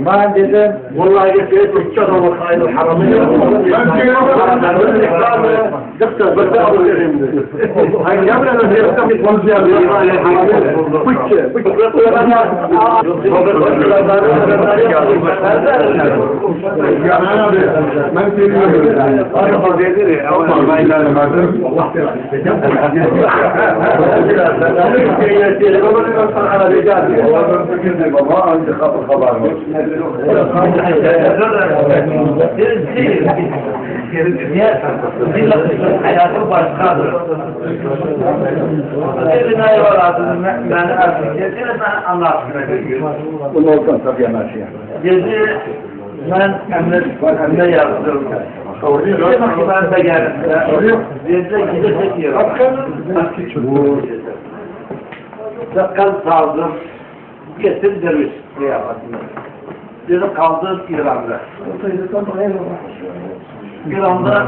Ben dedim, vallahi getirip tutacağız ama hayır haramı yok. Ben seviyorum. Hayatı başkadır. Eline eyvallah, ben anlattım. Bunu olsan tabii yanaşıyor. Gezi ben emre yaptım. Ben de geldim. Gezi çekiyorum. Sakal saldım. Getir derviş kıyafetini. Dedim kaldım İran'da. İran'da